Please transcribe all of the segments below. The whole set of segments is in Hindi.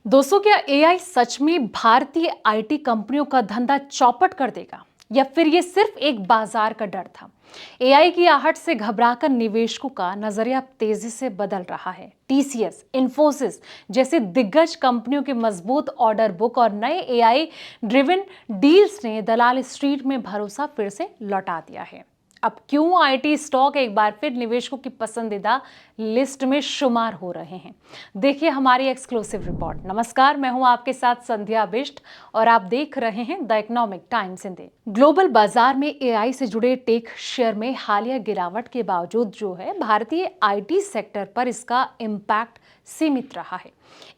दोस्तों, क्या एआई सच में भारतीय आईटी कंपनियों का धंधा चौपट कर देगा या फिर ये सिर्फ एक बाजार का डर था? एआई की आहट से घबराकर निवेशकों का नजरिया अब तेजी से बदल रहा है। टीसीएस, इंफोसिस जैसी दिग्गज कंपनियों के मजबूत ऑर्डर बुक और नए एआई ड्रिवन डील्स ने दलाल स्ट्रीट में भरोसा फिर से लौटा दिया है। अब क्यों आईटी स्टॉक एक बार फिर निवेशकों की पसंदीदा लिस्ट में शुमार हो रहे हैं, देखिए हमारी एक्सक्लूसिव रिपोर्ट। नमस्कार, मैं हूं आपके साथ संध्या बिष्ट और आप देख रहे हैं the economic times Hindi. Global बाजार में एआई से जुड़े टेक शेयर में हालिया गिरावट के बावजूद जो है भारतीय आईटी सेक्टर पर इसका इम्पैक्ट सीमित रहा है।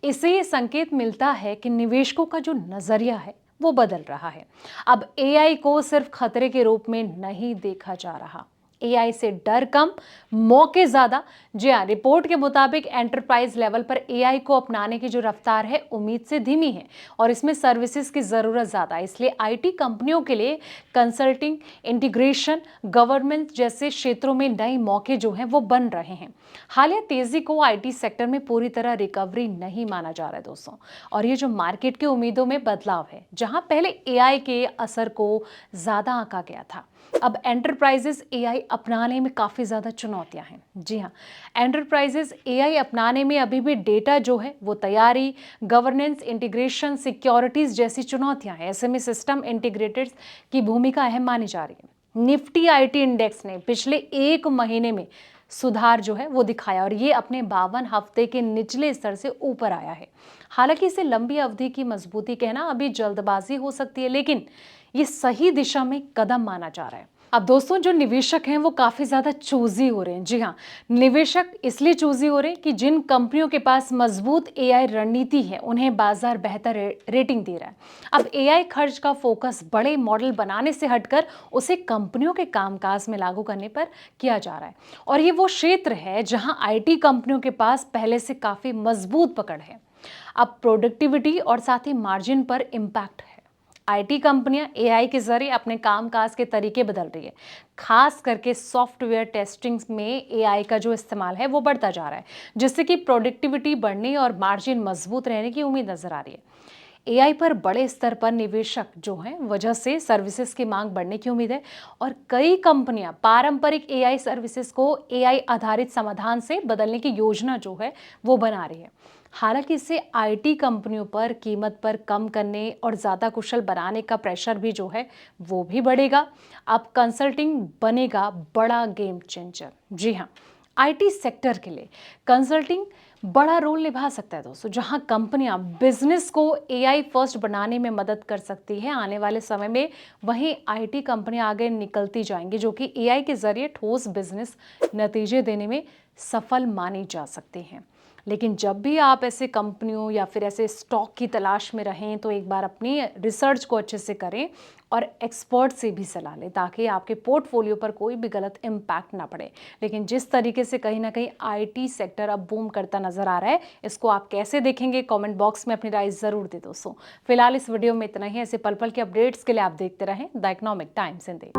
इससे ये संकेत मिलता है कि निवेशकों का जो नजरिया है वो बदल रहा है। अब एआई को सिर्फ खतरे के रूप में नहीं देखा जा रहा, एआई से डर कम, मौके ज्यादा। जी हाँ, रिपोर्ट के मुताबिक एंटरप्राइज लेवल पर एआई को अपनाने की जो रफ्तार है उम्मीद से धीमी है और इसमें सर्विसेज की जरूरत ज्यादा है। इसलिए आईटी कंपनियों के लिए कंसल्टिंग, इंटीग्रेशन, गवर्नमेंट जैसे क्षेत्रों में नए मौके जो हैं वो बन रहे हैं। हालिया तेजी को आईटी सेक्टर में पूरी तरह रिकवरी नहीं माना जा रहा है दोस्तों, और ये जो मार्केट की उम्मीदों में बदलाव है, जहां पहले एआई के असर को ज्यादा आंका गया था, अब एंटरप्राइजेस एआई अपनाने में काफ़ी ज़्यादा चुनौतियां हैं। जी हाँ, एंटरप्राइजेस एआई अपनाने में अभी भी डेटा जो है वो तैयारी, गवर्नेंस, इंटीग्रेशन, सिक्योरिटीज़ जैसी चुनौतियां हैं। ऐसे में सिस्टम इंटीग्रेटर्स की भूमिका अहम मानी जा रही है। निफ्टी आईटी इंडेक्स ने पिछले एक महीने में सुधार जो है वो दिखाया और ये अपने 52 हफ्ते के निचले स्तर से ऊपर आया है। हालांकि इसे लंबी अवधि की मजबूती कहना अभी जल्दबाजी हो सकती है, लेकिन ये सही दिशा में कदम माना जा रहा है। अब दोस्तों, जो निवेशक हैं वो काफी ज्यादा चूजी हो रहे हैं। जी हाँ, निवेशक इसलिए चूजी हो रहे हैं कि जिन कंपनियों के पास मजबूत एआई रणनीति है उन्हें बाजार बेहतर रेटिंग दे रहा है। अब एआई खर्च का फोकस बड़े मॉडल बनाने से हटकर उसे कंपनियों के कामकाज में लागू करने पर किया जा रहा है, और ये वो क्षेत्र है जहां आईटी कंपनियों के पास पहले से काफी मजबूत पकड़ है। अब प्रोडक्टिविटी और साथ ही मार्जिन पर इम्पैक्ट है। आईटी कंपनियां एआई के जरिए अपने कामकाज के तरीके बदल रही है। खास करके सॉफ्टवेयर टेस्टिंग में एआई का जो इस्तेमाल है वो बढ़ता जा रहा है, जिससे कि प्रोडक्टिविटी बढ़ने और मार्जिन मजबूत रहने की उम्मीद नजर आ रही है। एआई पर बड़े स्तर पर निवेशक जो हैं वजह से सर्विसेज की मांग बढ़ने की उम्मीद है, और कई कंपनियां पारंपरिक एआई सर्विसेज को एआई आधारित समाधान से बदलने की योजना जो है वो बना रही है। हालांकि इससे आईटी कंपनियों पर कीमत पर कम करने और ज़्यादा कुशल बनाने का प्रेशर भी जो है वो भी बढ़ेगा। अब कंसल्टिंग बनेगा बड़ा गेम चेंजर। जी हाँ, आईटी सेक्टर के लिए कंसल्टिंग बड़ा रोल निभा सकता है दोस्तों, जहां कंपनियां बिजनेस को एआई फर्स्ट बनाने में मदद कर सकती है आने वाले समय में। वहीं आईटी कंपनियां आगे निकलती जाएंगी जो कि एआई के जरिए ठोस बिजनेस नतीजे देने में सफल मानी जा सकती हैं। लेकिन जब भी आप ऐसे कंपनियों या फिर ऐसे स्टॉक की तलाश में रहें तो एक बार अपनी रिसर्च को अच्छे से करें और एक्सपर्ट से भी सलाह लें, ताकि आपके पोर्टफोलियो पर कोई भी गलत इम्पैक्ट ना पड़े। लेकिन जिस तरीके से कहीं ना कहीं आईटी सेक्टर अब बूम करता नजर आ रहा है, इसको आप कैसे देखेंगे? कमेंट बॉक्स में अपनी राय जरूर दे दोस्तों। फिलहाल इस वीडियो में इतना ही। ऐसे पल पल के अपडेट्स के लिए आप देखते रहें द इकोनॉमिक टाइम्स हिंदी।